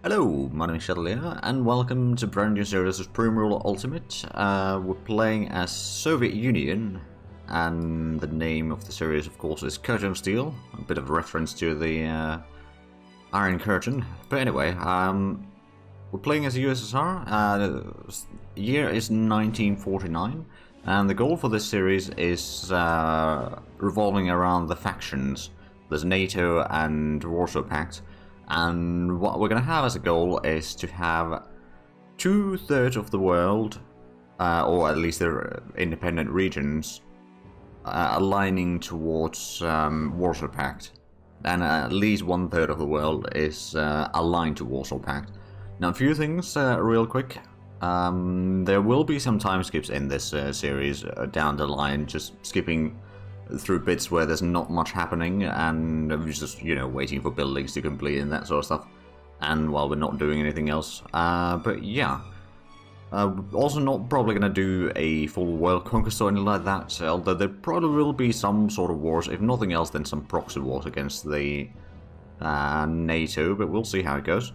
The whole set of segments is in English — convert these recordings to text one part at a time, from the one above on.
Hello, my name is Chatelier, and welcome to brand new series of Supreme Rule Ultimate. We're playing as Soviet Union, and the name of the series, of course, is Curtain of Steel, a bit of a reference to the Iron Curtain. But anyway, we're playing as the USSR. The year is 1949, and the goal for this series is revolving around the factions. There's NATO and Warsaw Pact. And what we're going to have as a goal is to have 2/3 of the world, or at least their independent regions, aligning towards Warsaw Pact. And at least 1/3 of the world is aligned to Warsaw Pact. Now, a few things real quick. There will be some time skips in this series down the line, just skipping through bits where there's not much happening and just, waiting for buildings to complete and that sort of stuff. And while we're not doing anything else. But yeah. Also not probably going to do a full world conquest or anything like that, although there probably will be some sort of wars, if nothing else then some proxy wars against the NATO, but we'll see how it goes.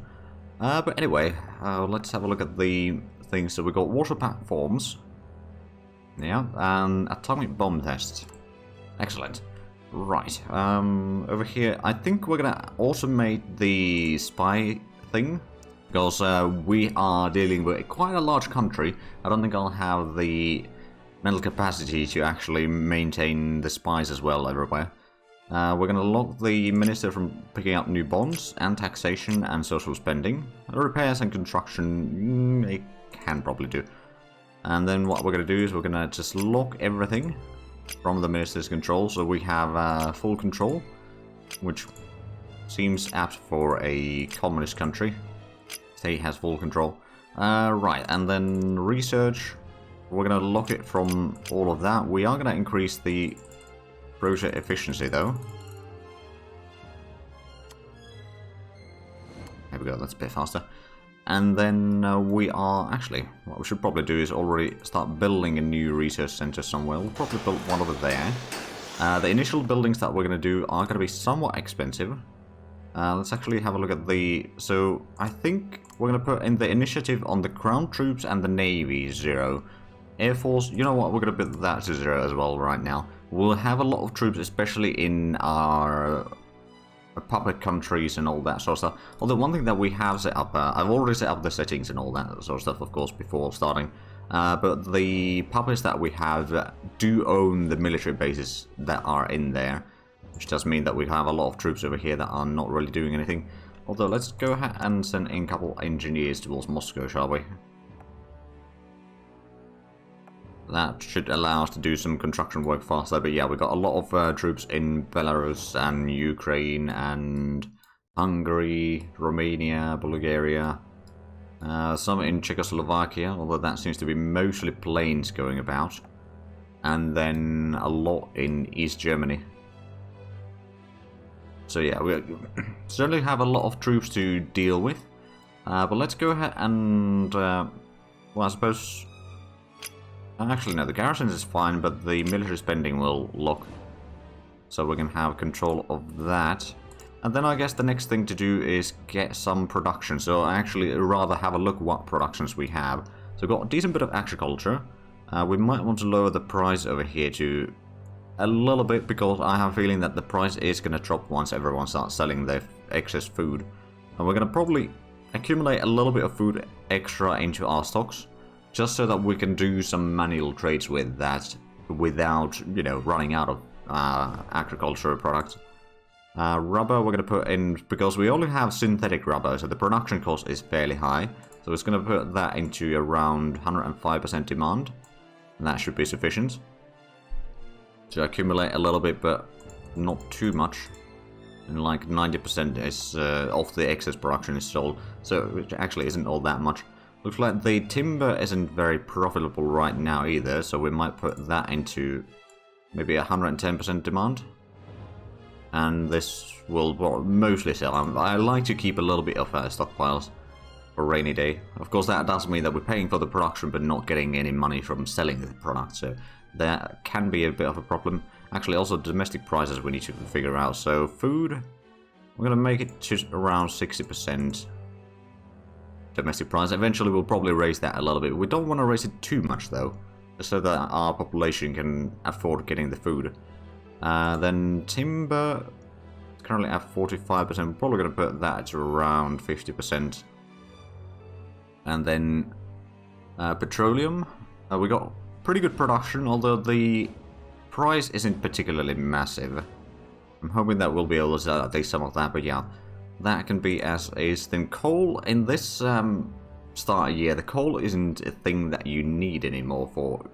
But anyway, let's have a look at the things. So we got Warsaw Pact forms. Yeah, and atomic bomb test. Excellent. Right, over here, I think we're gonna automate the spy thing, because we are dealing with quite a large country. I don't think I'll have the mental capacity to actually maintain the spies as well everywhere. We're gonna lock the minister from picking up new bonds, and taxation, and social spending. Repairs and construction, it can probably do. And then what we're gonna do is we're gonna just lock everything from the minister's control, so we have full control, which seems apt for a communist country. State has full control. Right, and then research, we're going to lock it from all of that. We are going to increase the project efficiency though. There we go, that's a bit faster. And then we are actually, what we should probably do is already start building a new research center somewhere. We'll probably build one over there. The initial buildings that we're going to do are going to be somewhat expensive. Let's actually have a look at the... So I think we're going to put in the initiative on the ground troops and the navy 0. Air Force, you know what, we're going to put that to 0 as well right now. We'll have a lot of troops, especially in our puppet countries and all that sort of stuff. Although one thing that we have set up, I've already set up the settings and all that sort of stuff, of course, before starting. But the puppets that we have do own the military bases that are in there, which does mean that we have a lot of troops over here that are not really doing anything. Although let's go ahead and send in a couple engineers towards Moscow, shall we? That should allow us to do some construction work faster, but yeah, we've got a lot of troops in Belarus and Ukraine and Hungary, Romania, Bulgaria, some in Czechoslovakia, although that seems to be mostly planes going about, and then a lot in East Germany. So yeah, we certainly have a lot of troops to deal with, but let's go ahead and, well, I suppose... Actually, no, the garrisons is fine, but the military spending will lock. So we can have control of that. And then I guess the next thing to do is get some production. So I actually rather have a look what productions we have. So we've got a decent bit of agriculture. We might want to lower the price over here to a little bit, because I have a feeling that the price is going to drop once everyone starts selling their excess food. And we're going to probably accumulate a little bit of food extra into our stocks, just so that we can do some manual trades with that without, running out of agricultural products. Rubber we're going to put in, because we only have synthetic rubber, so the production cost is fairly high. So it's going to put that into around 105% demand, and that should be sufficient to accumulate a little bit, but not too much. And like 90% is of the excess production is sold, so which actually isn't all that much. Looks like the timber isn't very profitable right now either, so we might put that into maybe 110% demand. And this will mostly sell. I like to keep a little bit of stockpiles for rainy day. Of course, that does mean that we're paying for the production but not getting any money from selling the product, so that can be a bit of a problem. Actually, also domestic prices we need to figure out. So food, we're going to make it to around 60%. domestic price. Eventually we'll probably raise that a little bit. We don't want to raise it too much though, just so that our population can afford getting the food. Then timber, it's currently at 45%. We're probably going to put that to around 50%. And then petroleum, we got pretty good production, although the price isn't particularly massive. I'm hoping that we'll be able to sell at least some of that, but yeah, that can be as is. Then coal, in this start of year, the coal isn't a thing that you need anymore for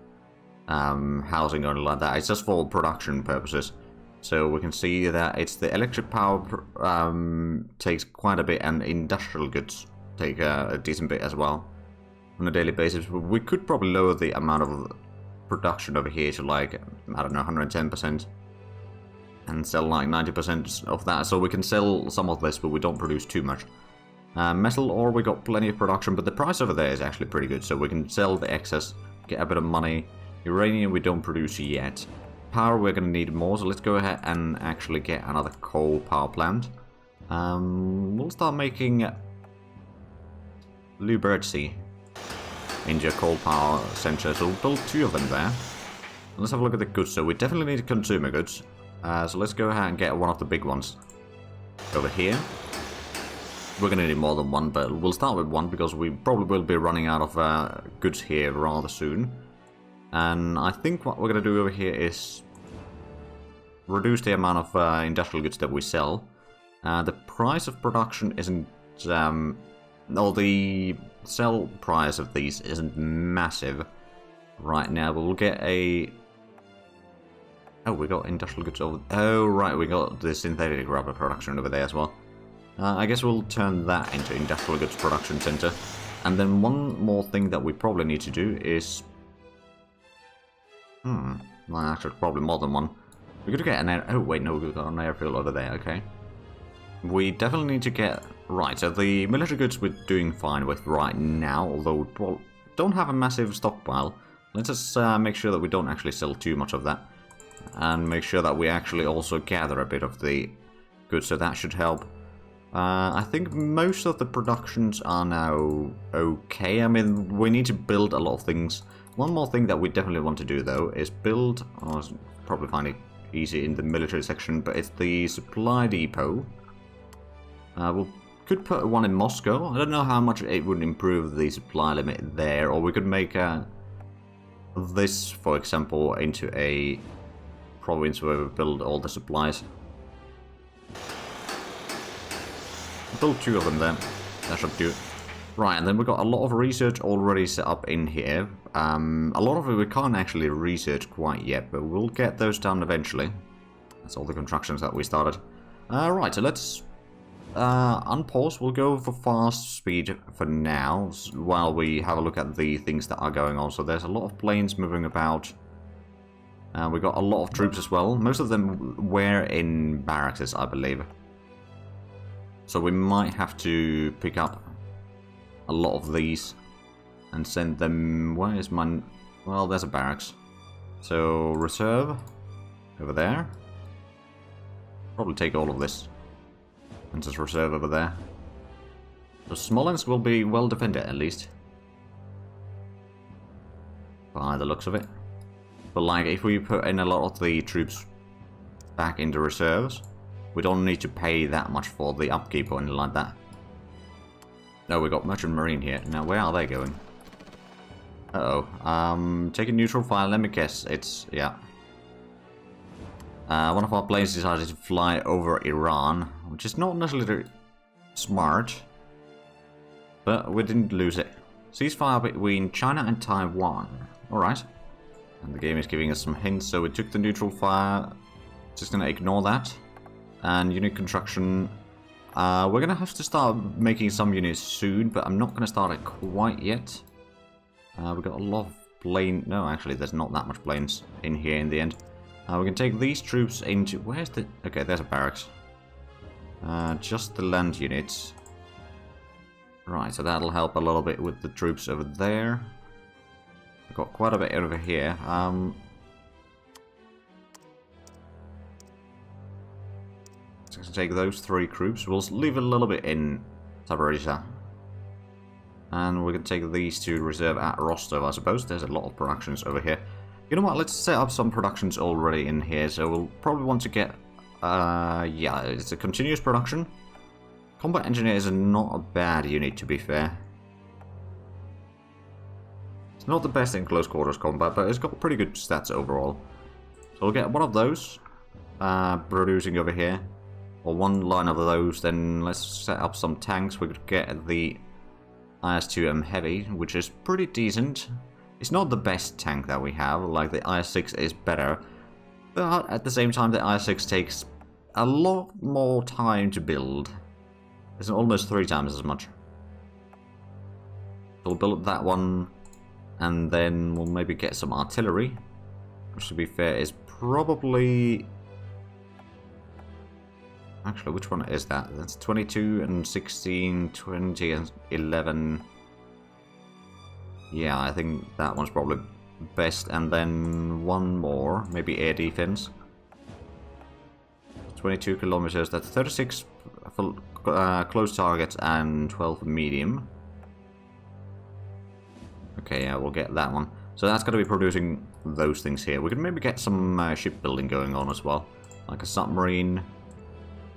housing or anything like that. It's just for production purposes. So we can see that it's the electric power takes quite a bit, and industrial goods take a decent bit as well on a daily basis. We could probably lower the amount of production over here to like, I don't know, 110%. And sell like 90% of that, so we can sell some of this, but we don't produce too much. Metal ore, we got plenty of production, but the price over there is actually pretty good, so we can sell the excess, get a bit of money. Uranium we don't produce yet. Power we're going to need more, so let's go ahead and actually get another coal power plant. We'll start making Lubertsy into a coal power center, so we'll build 2 of them there. Let's have a look at the goods. So we definitely need consumer goods. So let's go ahead and get one of the big ones over here. We're going to need more than one, but we'll start with one because we probably will be running out of goods here rather soon. And I think what we're going to do over here is reduce the amount of industrial goods that we sell. The price of production isn't... or the sell price of these isn't massive right now, but we'll get a... Oh, we got industrial goods over... Oh, right, we got the synthetic rubber production over there as well. I guess we'll turn that into industrial goods production center. And then one more thing that we probably need to do is... well, actually, probably more than one. We could get an air... Oh, wait, no, we've got an airfield over there, okay. We definitely need to get... Right, so the military goods we're doing fine with right now, although we don't have a massive stockpile. Let's just make sure that we don't actually sell too much of that. And make sure that we actually also gather a bit of the goods, so that should help. I think most of the productions are now okay. I mean, we need to build a lot of things. One more thing that we definitely want to do, though, is build... I'll probably find it easy in the military section, but it's the supply depot. We could put one in Moscow. I don't know how much it would improve the supply limit there, or we could make this, for example, into a province where we build all the supplies. Build 2 of them then. That should do it. Right, and then we've got a lot of research already set up in here. A lot of it we can't actually research quite yet, but we'll get those done eventually. That's all the constructions that we started. Right, so let's unpause. We'll go for fast speed for now, while we have a look at the things that are going on. So there's a lot of planes moving about. We got a lot of troops as well. Most of them were in barracks, I believe. So we might have to pick up a lot of these and send them... Where is my... Well, there's a barracks. So, reserve over there. Probably take all of this and just reserve over there. So Smolensk will be well defended at least, by the looks of it. But like, if we put in a lot of the troops back into reserves, we don't need to pay that much for the upkeep or anything like that. No, we got Merchant Marine here. Now, where are they going? Uh-oh. Take a neutral fire. Let me guess. It's... yeah. One of our planes decided to fly over Iran, which is not necessarily smart. But we didn't lose it. Ceasefire between China and Taiwan. Alright. And the game is giving us some hints, so we took the neutral fire. Just gonna ignore that. And unit construction. We're gonna have to start making some units soon, but I'm not gonna start it quite yet. We've got a lot of plane... No, actually, there's not that much planes in here in the end. We can take these troops into... Where's the... Okay, there's a barracks. Just the land units. Right, so that'll help a little bit with the troops over there. We've got quite a bit over here. Take those 3 troops. We'll leave a little bit in Zaporizhia. And we can take these to reserve at Rostov, I suppose. There's a lot of productions over here. You know what, let's set up some productions already in here. So we'll probably want to get... yeah, it's a continuous production. Combat Engineers are not a bad unit, to be fair. It's not the best in close quarters combat, but it's got pretty good stats overall. So we'll get one of those producing over here. Or one line of those, then let's set up some tanks. We could get the IS-2M Heavy, which is pretty decent. It's not the best tank that we have, like the IS-6 is better. But at the same time, the IS-6 takes a lot more time to build. It's almost 3 times as much. So we'll build that one, and then we'll maybe get some artillery. Which, to be fair, is probably... Actually, which one is that? That's 22 and 16, 20 and 11. Yeah, I think that one's probably best. And then one more, maybe air defense. 22 kilometers, that's 36 for close targets and 12 for medium. Okay, yeah, we'll get that one. So that's going to be producing those things here. We could maybe get some shipbuilding going on as well. Like a submarine.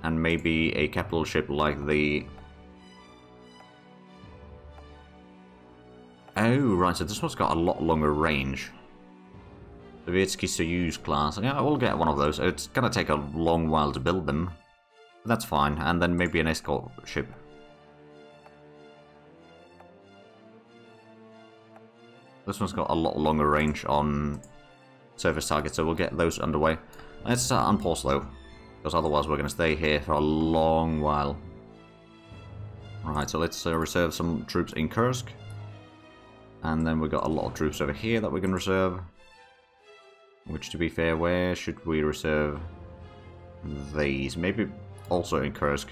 And maybe a capital ship like the... Oh, right, so this one's got a lot longer range. The Sovietsky Soyuz class. Yeah, we'll get one of those. It's gonna take a long while to build them. That's fine. And then maybe an escort ship. This one's got a lot longer range on surface targets, so we'll get those underway. Let's unpause though. Because otherwise we're going to stay here for a long while. Alright, so let's reserve some troops in Kursk. And then we've got a lot of troops over here that we can reserve. Which, to be fair, where should we reserve these? Maybe also in Kursk.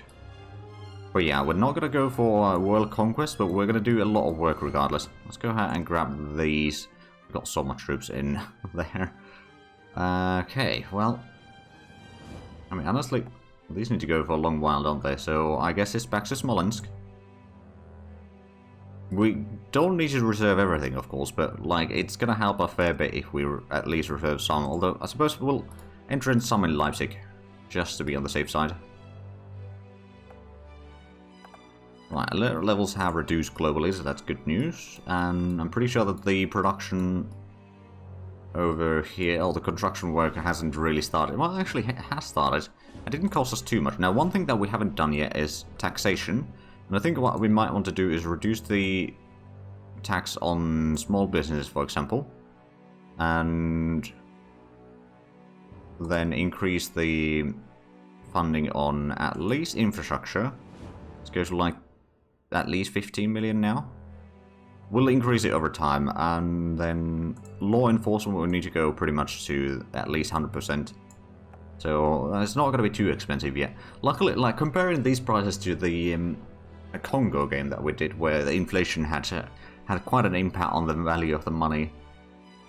But yeah, we're not going to go for world conquest, but we're going to do a lot of work regardless. Let's go ahead and grab these. We've got so much troops in there. Okay, well... I mean, honestly, these need to go for a long while, don't they? So I guess it's back to Smolensk. We don't need to reserve everything, of course, but like it's gonna help a fair bit if we at least reserve some. Although I suppose we'll enter in some in Leipzig, just to be on the safe side. Right, alert levels have reduced globally, so that's good news. And I'm pretty sure that the production over here, the construction work hasn't really started. Well, actually, it has started. It didn't cost us too much. Now, one thing that we haven't done yet is taxation. And I think what we might want to do is reduce the tax on small businesses, for example. And then increase the funding on at least infrastructure. Let's go to like at least 15 million now. We'll increase it over time, and then law enforcement will need to go pretty much to at least 100%. So it's not going to be too expensive yet. Luckily, like comparing these prices to the Congo game that we did, where the inflation had quite an impact on the value of the money.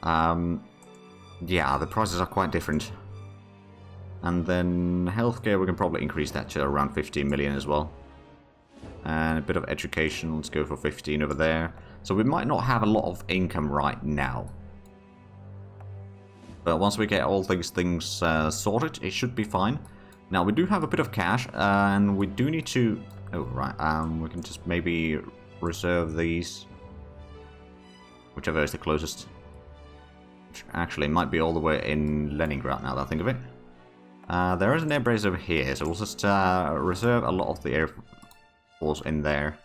Yeah, the prices are quite different. And then healthcare, we can probably increase that to around 15 million as well. And a bit of education, let's go for 15 over there. So we might not have a lot of income right now. But once we get all these things sorted, it should be fine. Now, we do have a bit of cash, and we do need to... Oh, right, we can just maybe reserve these. Whichever is the closest. Which actually might be all the way in Leningrad now that I think of it. There is an air base over here, so we'll just reserve a lot of the air force in there.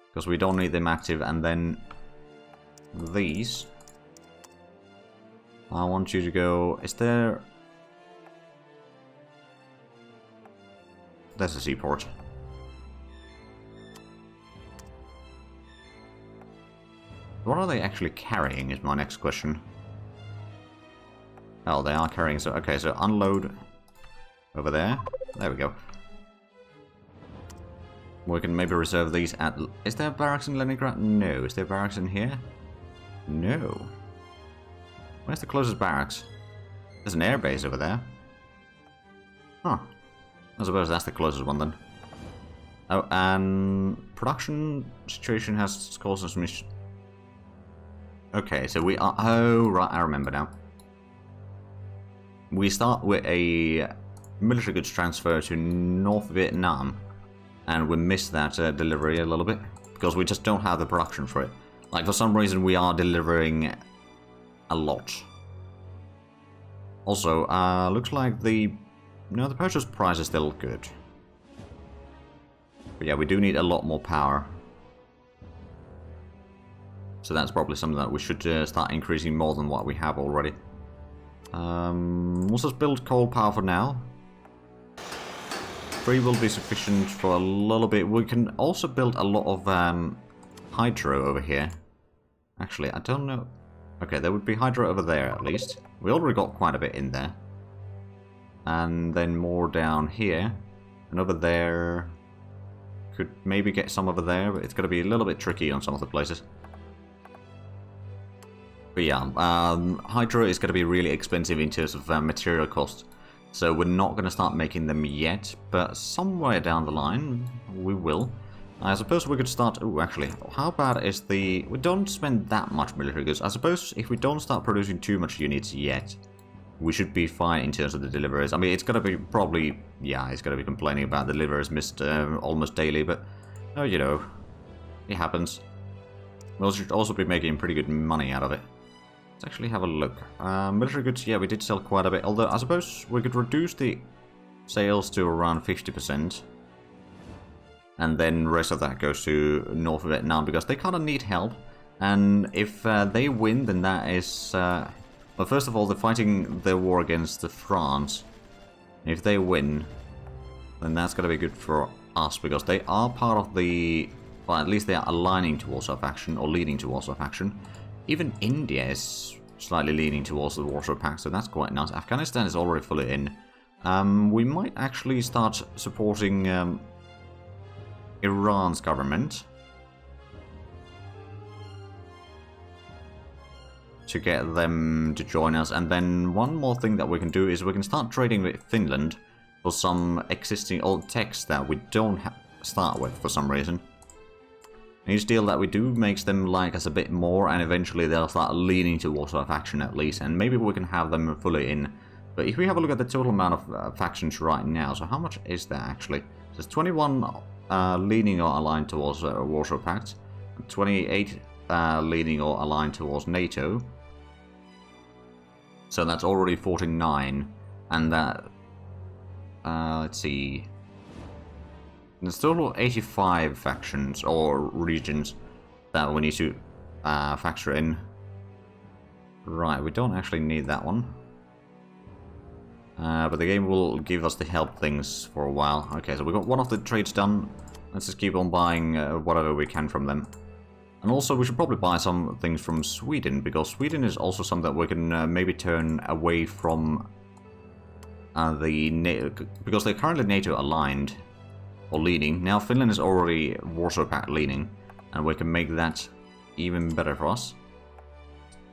Because we don't need them active, and then these... I want you to go... Is there... That's a seaport. What are they actually carrying is my next question. Oh, they are carrying... So okay, so unload over there. There we go. We can maybe reserve these at... Is there barracks in Leningrad? No. Is there barracks in here? No. Where's the closest barracks? There's an airbase over there. Huh. I suppose that's the closest one then. Oh, and production situation has caused us mission. Okay, so we are... Oh, right, I remember now. We start with a military goods transfer to North Vietnam, and we miss that delivery a little bit, because we just don't have the production for it. Like, for some reason, we are delivering a lot. Also, looks like the purchase price is still good. But yeah, we do need a lot more power. So that's probably something that we should start increasing more than what we have already. Let's just build coal power for now. 3 will be sufficient for a little bit. We can also build a lot of hydro over here. Actually, I don't know. Okay, there would be hydro over there at least. We already got quite a bit in there. And then more down here. And over there. Could maybe get some over there, but it's going to be a little bit tricky on some of the places. But yeah, hydro is going to be really expensive in terms of material cost. So we're not going to start making them yet, but somewhere down the line, we will. I suppose we could start... Oh, actually, how bad is the... We don't spend that much military goods. I suppose if we don't start producing too much units yet, we should be fine in terms of the deliveries. I mean, it's going to be probably... Yeah, it's going to be complaining about the deliveries missed almost daily, but... Oh, you know, it happens. We should also be making pretty good money out of it. Let's actually have a look. Military goods, yeah, we did sell quite a bit. Although, I suppose we could reduce the sales to around 50%. And then the rest of that goes to North Vietnam, because they kind of need help. And if they win, then that is... well, first of all, they're fighting their war against France. If they win, then that's going to be good for us, because they are part of the... Well, at least they are aligning towards our faction, or leaning towards our faction. Even India is slightly leaning towards the Warsaw Pact, so that's quite nice. Afghanistan is already fully in. We might actually start supporting Iran's government to get them to join us. And then one more thing that we can do is we can start trading with Finland for some existing old techs that we don't start with for some reason. Each deal that we do makes them like us a bit more, and eventually they'll start leaning towards our faction at least, and maybe we can have them fully in. But if we have a look at the total amount of factions right now, so how much is that actually? There's 21 leaning or aligned towards Warsaw Pact, 28 leaning or aligned towards NATO. So that's already 49, and that, let's see, there's total 85 factions or regions that we need to factor in. Right, we don't actually need that one. But the game will give us the help things for a while. Okay, so we got one of the trades done. Let's just keep on buying whatever we can from them. And also we should probably buy some things from Sweden, because Sweden is also something that we can maybe turn away from because they're currently NATO aligned. Or leaning. Now Finland is already Warsaw Pact leaning, and we can make that even better for us.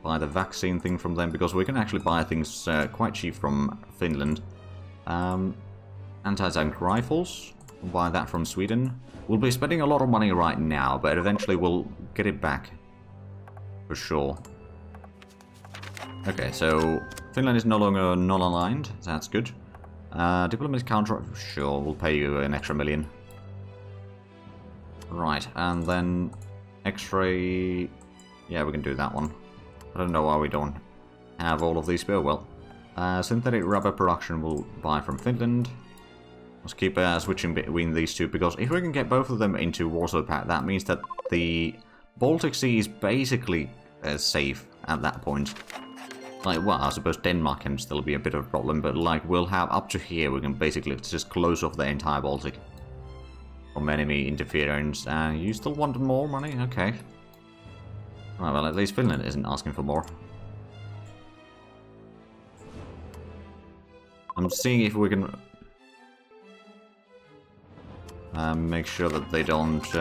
Buy the vaccine thing from them, because we can actually buy things quite cheap from Finland. Anti-tank rifles, we'll buy that from Sweden. We'll be spending a lot of money right now, but eventually we'll get it back. For sure. Okay, so Finland is no longer non-aligned, so that's good. Diplomatic counter, sure, we'll pay you an extra million. Right, and then X-ray, yeah, we can do that one. I don't know why we don't have all of these, but well. Synthetic rubber production we'll buy from Finland. Let's keep switching between these two, because if we can get both of them into Warsaw Pact, that means that the Baltic Sea is basically safe at that point. Like, well, I suppose Denmark can still be a bit of a problem, but like, we'll have up to here, we can basically just close off the entire Baltic from enemy interference. You still want more money? Okay. Right, well, at least Finland isn't asking for more. I'm seeing if we can make sure that they don't...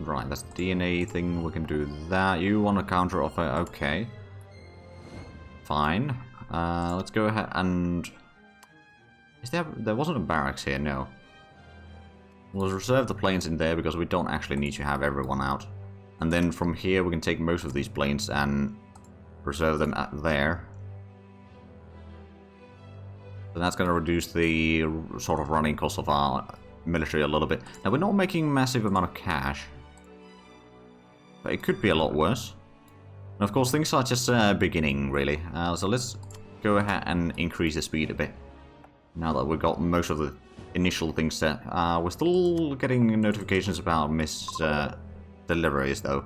Right, that's the DNA thing, we can do that. You want a counter offer, okay. Fine. Let's go ahead and... Is there wasn't a barracks here, no. We'll reserve the planes in there because we don't actually need to have everyone out. And then from here we can take most of these planes and reserve them at there. So that's going to reduce the sort of running cost of our military a little bit. Now we're not making a massive amount of cash. But it could be a lot worse. And of course things are just beginning really. So let's go ahead and increase the speed a bit. Now that we've got most of the initial things set. We're still getting notifications about missed deliveries though.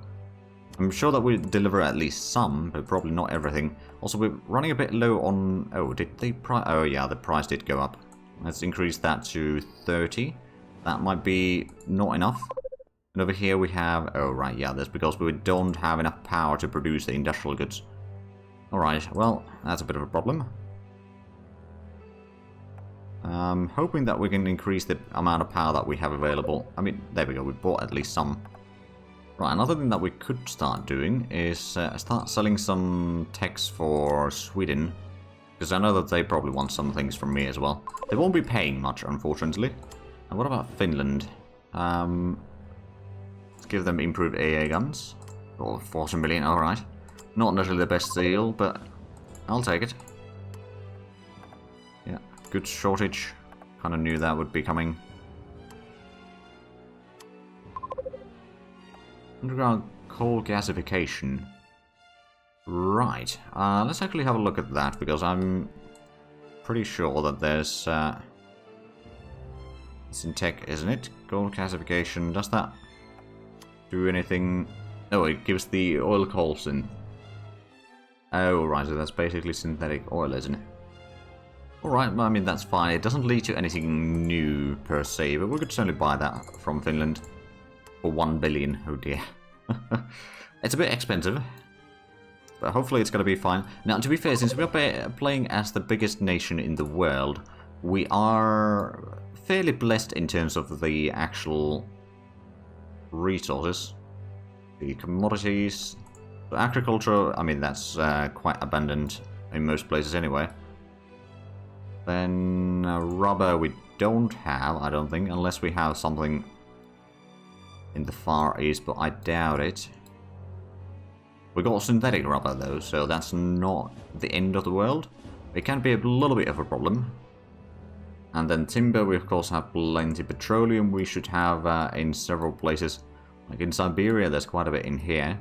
I'm sure that we deliver at least some, but probably not everything. Also, we're running a bit low on... Oh, did they price... Oh yeah, the price did go up. Let's increase that to 30. That might be not enough. And over here we have... Oh right, yeah, that's because we don't have enough power to produce the industrial goods. Alright, well, that's a bit of a problem. I'm hoping that we can increase the amount of power that we have available. I mean, there we go, we bought at least some. Right, another thing that we could start doing is start selling some techs for Sweden. Because I know that they probably want some things from me as well. They won't be paying much, unfortunately. And what about Finland? Let's give them improved AA guns. Or 40 million, alright. Not necessarily the best deal, but I'll take it. Yeah, good shortage. Kind of knew that would be coming. Underground coal gasification. Right. Let's actually have a look at that, because I'm pretty sure that there's... it's in tech, isn't it? Coal gasification. Does that do anything? Oh, it gives the oil coal synth. Oh, right, so that's basically synthetic oil, isn't it? Alright, I mean, that's fine. It doesn't lead to anything new, per se, but we could certainly buy that from Finland. For 1 billion, oh dear. It's a bit expensive. But hopefully it's going to be fine. Now, to be fair, since we're playing as the biggest nation in the world, we are fairly blessed in terms of the actual resources. The commodities. The agriculture, I mean, that's quite abundant in most places anyway. Then rubber we don't have, I don't think, unless we have something in the Far East, but I doubt it. We got synthetic rubber though, so that's not the end of the world. It can be a little bit of a problem. And then timber, we of course have plenty. Petroleum we should have in several places. Like in Siberia, there's quite a bit in here.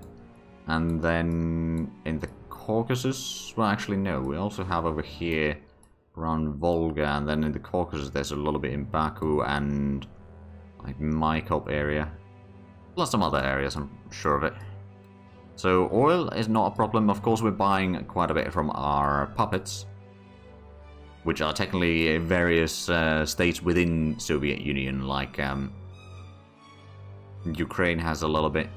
And then in the Caucasus, well actually no, we also have over here around Volga, and then in the Caucasus there's a little bit in Baku and like Maikop area. Plus some other areas, I'm sure of it. So oil is not a problem. Of course, we're buying quite a bit from our puppets, which are technically various states within Soviet Union, like Ukraine has a little bit,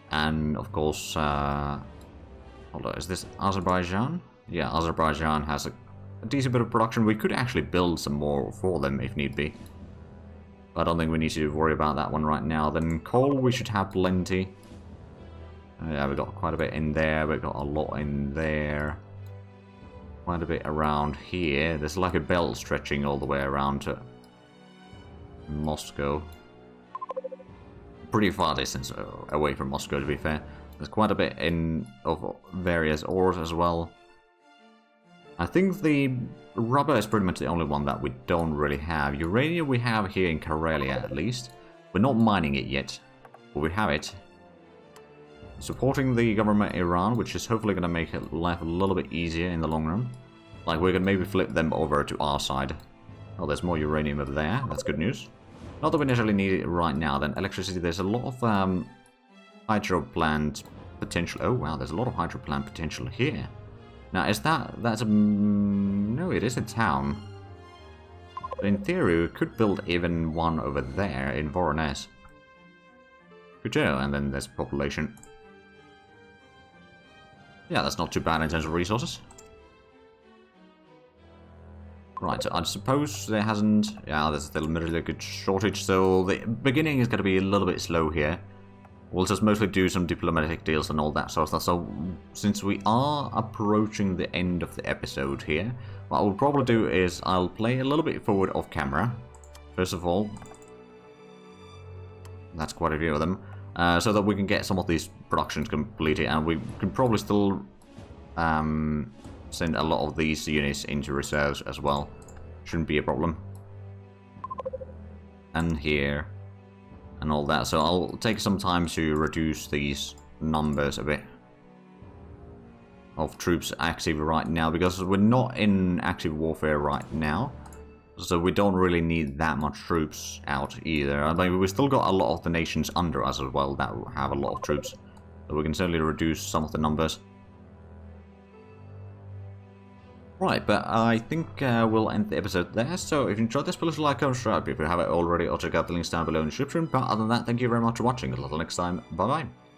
and of course, hold on, is this Azerbaijan? Yeah, Azerbaijan has a decent bit of production. We could actually build some more for them if need be. I don't think we need to worry about that one right now. Then coal, we should have plenty. Yeah, we got quite a bit in there. We got a lot in there. Quite a bit around here. There's like a belt stretching all the way around to Moscow. Pretty far distance away from Moscow, to be fair. There's quite a bit in of various ores as well. I think the rubber is pretty much the only one that we don't really have. Uranium we have here in Karelia at least. We're not mining it yet, but we have it. Supporting the government Iran, which is hopefully going to make life a little bit easier in the long run. Like we can maybe flip them over to our side. Oh, there's more uranium over there. That's good news. Not that we necessarily need it right now. Then electricity, there's a lot of hydro plant potential. Oh wow, there's a lot of hydro plant potential here. Now, is that's a... No, it is a town. But in theory, we could build even one over there in Voronezh. Good job, and then there's population. Yeah, that's not too bad in terms of resources. Right, so I suppose there hasn't... Yeah, there's still a good shortage, so the beginning is going to be a little bit slow here. We'll just mostly do some diplomatic deals and all that sort of stuff. So, since we are approaching the end of the episode here, what I'll probably do is I'll play a little bit forward off camera. First of all, that's quite a few of them, so that we can get some of these productions completed, and we can probably still send a lot of these units into reserves as well. Shouldn't be a problem. And here. And all that, so I'll take some time to reduce these numbers a bit of troops active right now, because we're not in active warfare right now, so we don't really need that much troops out either. I mean, we've still got a lot of the nations under us as well that have a lot of troops, so we can certainly reduce some of the numbers. Right, but I think we'll end the episode there. So if you enjoyed this, please like and subscribe if you haven't already. I'll check out the links down below in the description. But other than that, thank you very much for watching. Until next time, bye bye.